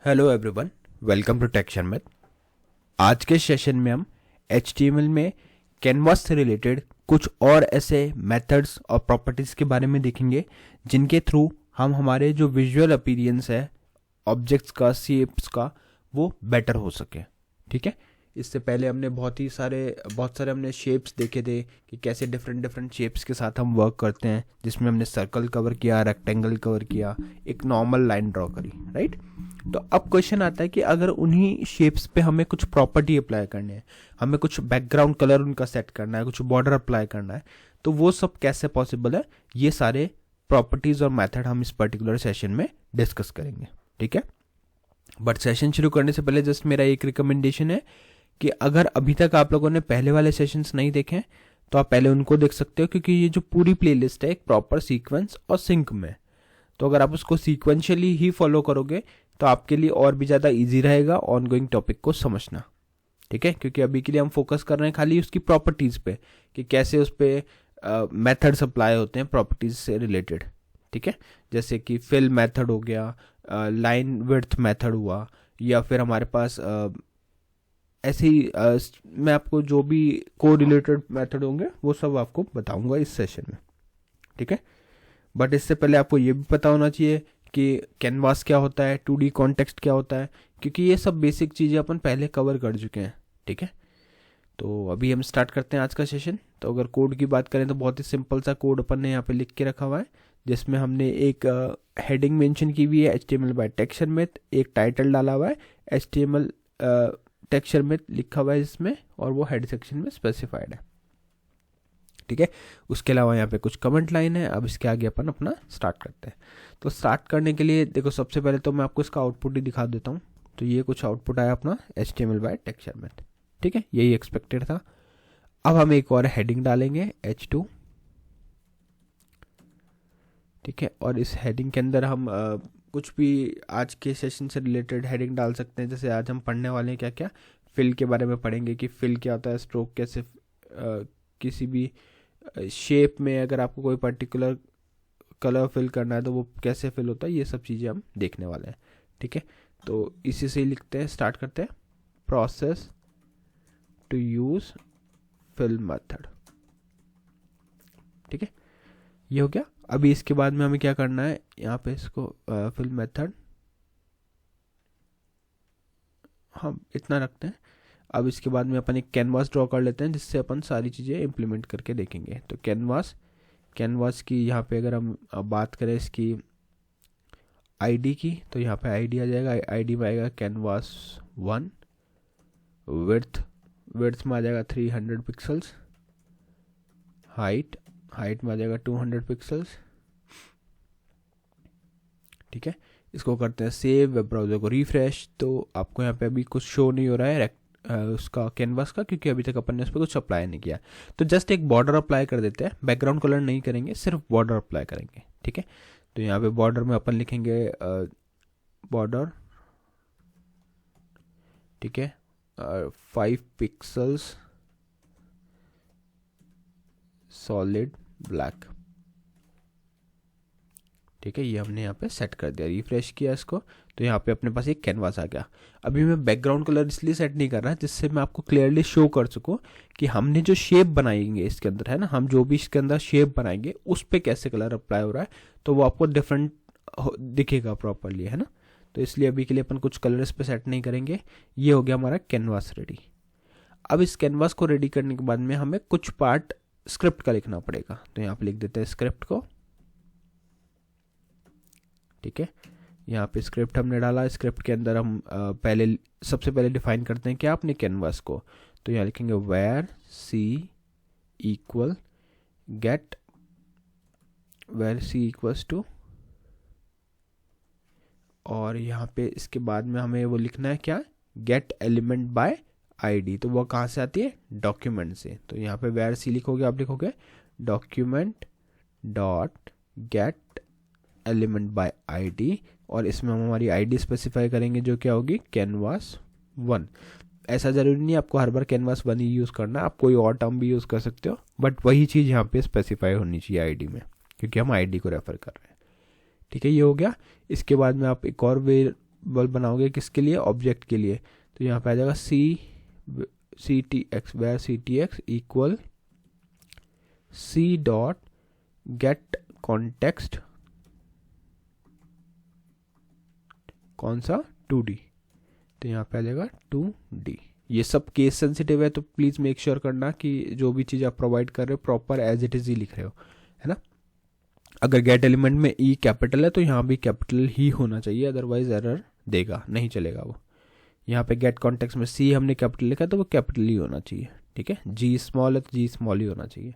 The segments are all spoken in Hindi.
हेलो एवरीवन, वेलकम टू टेक्शन में। आज के सेशन में हम HTML में कैनवास से रिलेटेड कुछ और ऐसे मेथड्स और प्रॉपर्टीज़ के बारे में देखेंगे जिनके थ्रू हम हमारे जो विजुअल अपीयरेंस है ऑब्जेक्ट्स का, शेप्स का, वो बेटर हो सके। ठीक है, इससे पहले हमने बहुत सारे हमने शेप्स देखे थे कि कैसे डिफरेंट शेप्स के साथ हम वर्क करते हैं, जिसमें हमने सर्कल कवर किया, रेक्टेंगल कवर किया, एक नॉर्मल लाइन ड्रॉ करी, राइट। तो अब क्वेश्चन आता है कि अगर उन्हीं शेप्स पे हमें कुछ प्रॉपर्टी अप्लाई करनी है, हमें कुछ बैकग्राउंड कलर उनका सेट करना है, कुछ बॉर्डर अप्लाई करना है, तो वो सब कैसे पॉसिबल है, ये सारे प्रॉपर्टीज और मेथड हम इस पर्टिकुलर सेशन में डिस्कस करेंगे। ठीक है, बट सेशन शुरू करने से पहले जस्ट मेरा एक रिकमेंडेशन है कि अगर अभी तक आप लोगों ने पहले वाले सेशंस नहीं देखे तो आप पहले उनको देख सकते हो, क्योंकि ये जो पूरी प्लेलिस्ट है एक प्रॉपर सीक्वेंस और सिंक में, तो अगर आप उसको सीक्वेंशियली ही फॉलो करोगे तो आपके लिए और भी ज़्यादा इजी रहेगा ऑनगोइंग टॉपिक को समझना। ठीक है, क्योंकि अभी के लिए हम फोकस कर रहे हैं खाली उसकी प्रॉपर्टीज़ पे कि कैसे उस पर मेथड्स अप्लाई होते हैं प्रॉपर्टीज़ से रिलेटेड। ठीक है, जैसे कि फिल मेथड हो गया, लाइन विड्थ मेथड हुआ, या फिर हमारे पास ऐसे ही मैं आपको जो भी को रिलेटेड मेथड होंगे वो सब आपको बताऊंगा इस सेशन में। ठीक है, बट इससे पहले आपको ये भी पता होना चाहिए कि कैनवास क्या होता है, 2D कॉन्टेक्स्ट क्या होता है, क्योंकि ये सब बेसिक चीज़ें अपन पहले कवर कर चुके हैं। ठीक है, तो अभी हम स्टार्ट करते हैं आज का सेशन। तो अगर कोड की बात करें तो बहुत ही सिंपल सा कोड अपन ने यहाँ पे लिख के रखा हुआ है, जिसमें हमने एक हेडिंग मेंशन की हुई है HTML बाय टेक्सचर मेथ, एक टाइटल डाला हुआ है HTML टेक्सचर में लिखा हुआ है इसमें, और वो हेड सेक्शन में स्पेसिफाइड है। ठीक है, उसके अलावा यहाँ पे कुछ कमेंट लाइन है। अब इसके आगे अपन अपना स्टार्ट करते हैं। तो स्टार्ट करने के लिए देखो, सबसे पहले तो मैं आपको इसका आउटपुट ही दिखा देता हूँ। तो ये कुछ आउटपुट आया अपना HTML बाय टेक्सचर में। ठीक है, यही एक्सपेक्टेड था। अब हम एक और हेडिंग डालेंगे H2। ठीक है, और इस हेडिंग के अंदर हम कुछ भी आज के सेशन से रिलेटेड हेडिंग डाल सकते हैं। जैसे आज हम पढ़ने वाले हैं क्या क्या, फिल के बारे में पढ़ेंगे कि फिल क्या होता है, स्ट्रोक कैसे, किसी भी शेप में अगर आपको कोई पर्टिकुलर कलर फिल करना है तो वो कैसे फिल होता है, ये सब चीज़ें हम देखने वाले हैं। ठीक है, तो इसी से ही लिखते हैं, स्टार्ट करते हैं। Process to use fill method. ठीक है, ये हो गया। अभी इसके बाद में हमें क्या करना है, यहाँ पे इसको फिल मेथड हम इतना रखते हैं। अब इसके बाद में अपन एक कैनवास ड्रॉ कर लेते हैं, जिससे अपन सारी चीज़ें इम्प्लीमेंट करके देखेंगे। तो कैनवास की यहाँ पे अगर हम बात करें इसकी आईडी की, तो यहाँ पे आईडी आ जाएगा। आईडी में आएगा कैनवास 1, विड्थ में आ जाएगा 300 पिक्सल्स, हाइट में आ जाएगा 200 पिक्सल्स। ठीक है, इसको करते हैं सेव, वेब ब्राउज़र को रिफ्रेश। तो आपको यहाँ पे अभी कुछ शो नहीं हो रहा है उसका कैनवास का, क्योंकि अभी तक अपन ने उस पर कुछ अप्लाई नहीं किया। तो जस्ट एक बॉर्डर अप्लाई कर देते हैं, बैकग्राउंड कलर नहीं करेंगे, सिर्फ बॉर्डर अप्लाई करेंगे। ठीक है, तो यहाँ पे बॉर्डर में अपन लिखेंगे बॉर्डर, ठीक है, 5 पिक्सल्स सॉलिड ब्लैक। ठीक है, ये हमने यहाँ पे सेट कर दिया, रिफ्रेश किया इसको, तो यहाँ पे अपने पास एक कैनवास आ गया। अभी मैं बैकग्राउंड कलर इसलिए सेट नहीं कर रहा जिससे मैं आपको क्लियरली शो कर सकूँ कि हमने जो शेप बनाएंगे इसके अंदर, है ना, हम जो भी इसके अंदर शेप बनाएंगे उस पर कैसे कलर अप्लाई हो रहा है, तो वो आपको डिफरेंट दिखेगा प्रॉपरली, है ना। तो इसलिए अभी के लिए अपन कुछ कलर इस पर सेट नहीं करेंगे। ये हो गया हमारा कैनवास रेडी। अब इस कैनवास को रेडी करने के बाद में हमें कुछ पार्ट स्क्रिप्ट का लिखना पड़ेगा। तो यहाँ पे लिख देते हैं स्क्रिप्ट को। ठीक है, यहाँ पे स्क्रिप्ट हमने डाला। स्क्रिप्ट के अंदर हम सबसे पहले डिफाइन करते हैं क्या, अपने कैनवास को। तो यहाँ लिखेंगे where c equal get, where c equals to, और यहाँ पे इसके बाद में हमें वो लिखना है क्या, गेट एलिमेंट बाय आईडी। तो वो कहाँ से आती है, डॉक्यूमेंट से। तो यहाँ पे where c लिखोगे, आप लिखोगे document dot gate element by ID, और इसमें हम हमारी आईडी स्पेसिफाई करेंगे जो क्या होगी, कैनवास 1। ऐसा ज़रूरी नहीं आपको हर बार कैनवास 1 ही यूज़ करना, आप कोई और टर्म भी यूज़ कर सकते हो, बट वही चीज़ यहाँ पे स्पेसिफाई होनी चाहिए आईडी में, क्योंकि हम आईडी को रेफर कर रहे हैं। ठीक है, ये हो गया। इसके बाद में आप एक और वे वेरिएबल बनाओगे किसके लिए, ऑब्जेक्ट के लिए, तो यहाँ पे आ जाएगा c t x, where c t x equal c dot get context, कौन सा, 2D, तो यहाँ पे आ जाएगा 2D। ये सब केस सेंसिटिव है, तो प्लीज़ मेक श्योर करना कि जो भी चीज़ आप प्रोवाइड कर रहे हो प्रॉपर एज इट इज़ ही लिख रहे हो, है ना। अगर गेट एलिमेंट में ई कैपिटल है तो यहाँ भी कैपिटल ही होना चाहिए, अदरवाइज एरर देगा, नहीं चलेगा वो। यहाँ पे गेट कॉन्टेक्स्ट में सी हमने कैपिटल लिखा तो वो कैपिटल ही होना चाहिए, ठीक है। जी स्मॉल है तो जी स्मॉल ही होना चाहिए।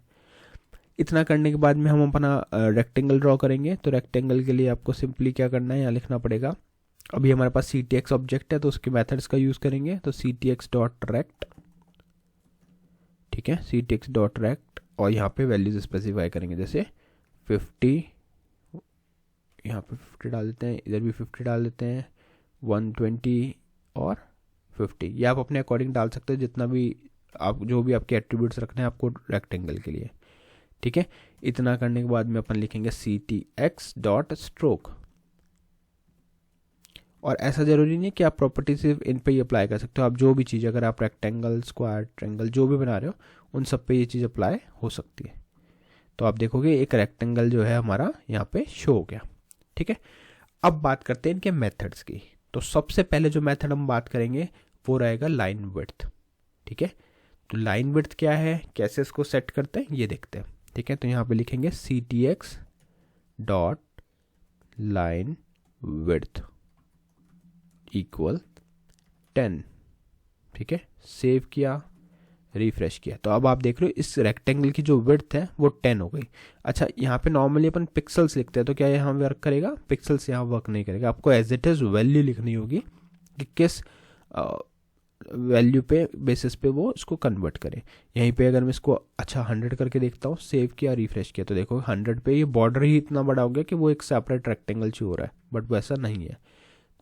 इतना करने के बाद में हम अपना रेक्टेंगल ड्रॉ करेंगे। तो रेक्टेंगल के लिए आपको सिंपली क्या करना है, यहाँ लिखना पड़ेगा, अभी हमारे पास सी टी एक्स ऑब्जेक्ट है तो उसके मेथड्स का यूज़ करेंगे। तो c t x dot rect, ठीक है, c t x dot rect, और यहाँ पे वैल्यूज स्पेसिफाई करेंगे, जैसे 50, यहाँ पे 50 डाल देते हैं, इधर भी 50 डाल देते हैं, 120 और 50। ये आप अपने अकॉर्डिंग डाल सकते हो, जितना भी आप, जो भी आपके एट्रीब्यूट्स रखने हैं आपको रेक्टेंगल के लिए, ठीक है। इतना करने के बाद में अपन लिखेंगे c t x dot stroke, और ऐसा ज़रूरी नहीं है कि आप प्रॉपर्टी सिर्फ इन पे ही अप्लाई कर सकते हो, आप जो भी चीज़, अगर आप रेक्टेंगल, स्क्वायर, ट्रायंगल जो भी बना रहे हो उन सब पे ये चीज़ अप्लाई हो सकती है। तो आप देखोगे एक रेक्टेंगल जो है हमारा यहाँ पे शो हो गया, ठीक है। अब बात करते हैं इनके मेथड्स की। तो सबसे पहले जो मेथड हम बात करेंगे वो रहेगा लाइन विड्थ, ठीक है। तो लाइन विड्थ क्या है, कैसे इसको सेट करते हैं ये देखते हैं, ठीक है। तो यहाँ पे लिखेंगे c t x dot line width equal 10, ठीक है। सेव किया, रिफ्रेश किया, तो अब आप देख रहे हो इस रेक्टेंगल की जो विड्थ है वो 10 हो गई। अच्छा, यहाँ पे नॉर्मली अपन पिक्सल्स लिखते हैं, तो क्या यहाँ वर्क करेगा, पिक्सल्स यहाँ वर्क नहीं करेगा, आपको एज इट इज़ वैल्यू लिखनी होगी कि किस वैल्यू पे बेसिस पे वो इसको कन्वर्ट करे। यहीं पे अगर मैं इसको 100 करके देखता हूँ, सेव किया, रिफ्रेश किया, तो देखो 100 पे ये बॉर्डर ही इतना बड़ा हो गया कि वो एक सेपरेट रेक्टेंगल शो हो रहा है, बट वैसा नहीं है।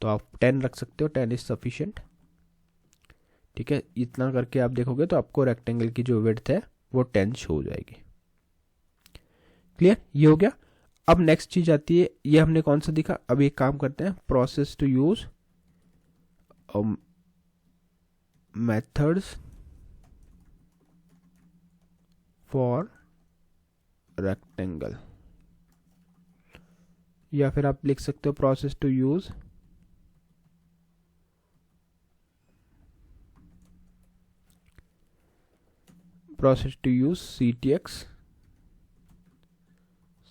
तो आप 10 रख सकते हो, 10 इज सफिशिएंट, ठीक है। इतना करके आप देखोगे तो आपको रेक्टेंगल की जो विड्थ है वो 10 शो हो जाएगी। क्लियर, ये हो गया। अब नेक्स्ट चीज आती है, ये हमने कौन सा दिखा, अब एक काम करते हैं, process to use methods for rectangle, या फिर आप लिख सकते हो process to use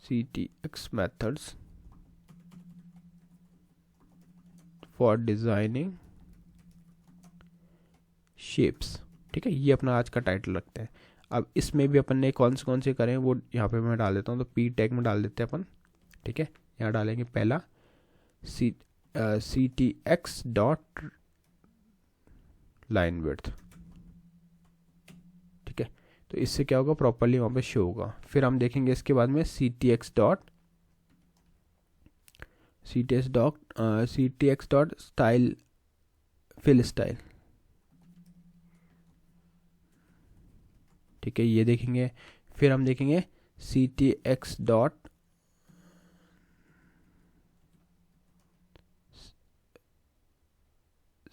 CTX methods for designing shapes, ठीक है। ये अपना आज का टाइटल रखते हैं। अब इसमें भी अपन ने कौन से करें वो यहाँ पे मैं डाल देता हूँ, तो पी टैग में डाल देते हैं अपन, ठीक है। यहाँ डालेंगे पहला CTX डॉट लाइन विड्थ, ठीक है। तो इससे क्या होगा, प्रॉपरली वहाँ पे शो होगा। फिर हम देखेंगे इसके बाद में CTX dot style, fill style, ठीक है, ये देखेंगे। फिर हम देखेंगे CTX dot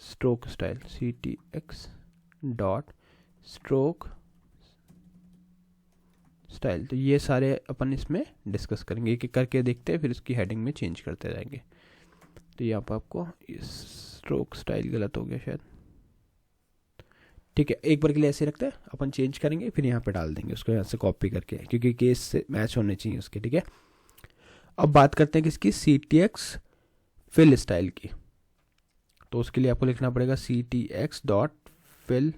stroke style, CTX dot stroke style. तो ये सारे अपन इसमें डिस्कस करेंगे, एक एक करके देखते हैं, फिर इसकी हेडिंग में चेंज करते जाएंगे। तो यहाँ पर आपको स्ट्रोक स्टाइल गलत हो गया शायद, ठीक है। एक बार के लिए ऐसे रखते हैं, अपन चेंज करेंगे फिर यहाँ पे डाल देंगे उसको, यहाँ से कॉपी करके, क्योंकि केस से मैच होने चाहिए उसके, ठीक है। अब बात करते हैं किसकी, CTX फिल स्टाइल की। तो उसके लिए आपको लिखना पड़ेगा CTX dot fill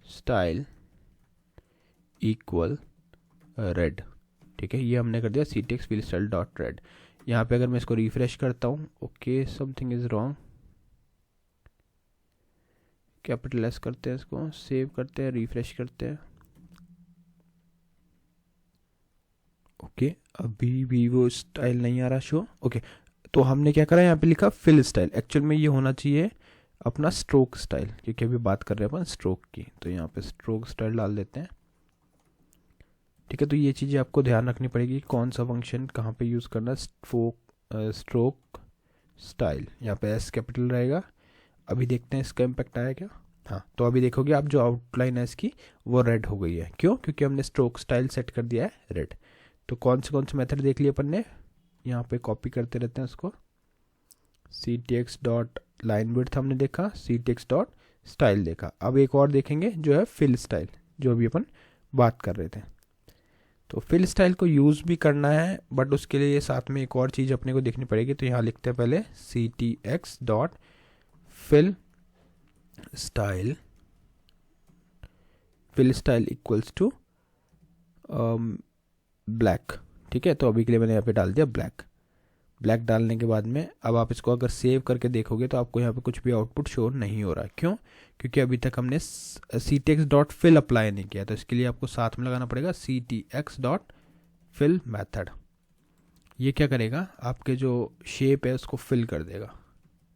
style equal red, ठीक है। ये हमने कर दिया CTX fill style dot red. यहाँ पे अगर मैं इसको रिफ्रेश करता हूँ, okay something is wrong, capital S करते हैं, इसको सेव करते हैं, रिफ्रेश करते हैं, ओके। अभी भी वो स्टाइल नहीं आ रहा शो, ओके। तो हमने क्या करा, यहाँ पे लिखा फिल स्टाइल, एक्चुअल में ये होना चाहिए अपना स्ट्रोक स्टाइल, क्योंकि अभी बात कर रहे हैं अपन स्ट्रोक की। तो यहाँ पे स्ट्रोक स्टाइल डाल देते हैं, ठीक है। तो ये चीज़ें आपको ध्यान रखनी पड़ेगी, कौन सा फंक्शन कहाँ पे यूज़ करना है, स्ट्रोक स्टाइल, यहाँ पे एस कैपिटल रहेगा। अभी देखते हैं इसका इम्पैक्ट आया क्या। हाँ, तो अभी देखोगे आप जो आउटलाइन है इसकी वो रेड हो गई है। क्यों? क्योंकि हमने स्ट्रोक स्टाइल सेट कर दिया है रेड। तो कौन से मेथड देख लिए अपन ने, यहाँ पे कॉपी करते रहते हैं उसको। ctx डॉट लाइन विड्थ हमने देखा, ctx डॉट स्टाइल देखा। अब एक और देखेंगे जो है फिल स्टाइल, जो अभी अपन बात कर रहे थे। तो फिल स्टाइल को यूज़ भी करना है, बट उसके लिए साथ में एक और चीज़ अपने को देखनी पड़ेगी। तो यहाँ लिखते हैं पहले ctx dot fill style, fill style equals to black. ठीक है, तो अभी के लिए मैंने यहाँ पे डाल दिया ब्लैक। ब्लैक डालने के बाद में अब आप इसको अगर सेव करके देखोगे तो आपको यहाँ पे कुछ भी आउटपुट शो नहीं हो रहा है। क्यों? क्योंकि अभी तक हमने ctx डॉट फिल अप्लाई नहीं किया। तो इसके लिए आपको साथ में लगाना पड़ेगा ctx डॉट फिल मैथड। ये क्या करेगा, आपके जो शेप है उसको फिल कर देगा।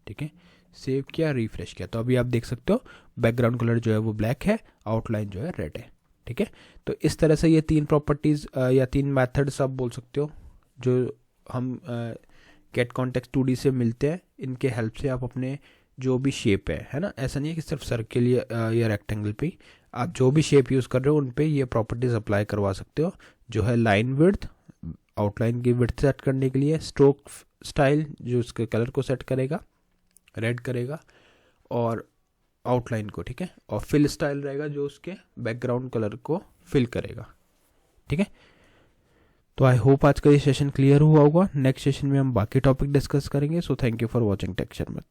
ठीक है, सेव किया, रिफ्रेश किया, तो अभी आप देख सकते हो बैकग्राउंड कलर जो है वो ब्लैक है, आउटलाइन जो है रेड है। ठीक है, तो इस तरह से ये 3 प्रॉपर्टीज़ या 3 मैथड्स आप बोल सकते हो जो हम गेट कॉन्टेक्स्ट 2D से मिलते हैं। इनके हेल्प से आप अपने जो भी शेप है ना, ऐसा नहीं है कि सिर्फ सर्किल या रेक्टेंगल पे, आप जो भी शेप यूज़ कर रहे हो उन पे ये प्रॉपर्टीज़ अप्लाई करवा सकते हो। जो है लाइन विड्थ, आउटलाइन की विड्थ सेट करने के लिए, स्ट्रोक स्टाइल जो उसके कलर को सेट करेगा, रेड करेगा, और आउटलाइन को। ठीक है, और फिल स्टाइल रहेगा जो उसके बैकग्राउंड कलर को फिल करेगा। ठीक है, तो आई होप आज का ये सेशन क्लियर हुआ होगा। नेक्स्ट सेशन में हम बाकी टॉपिक डिस्कस करेंगे। So thank you for watching tech शर्मत।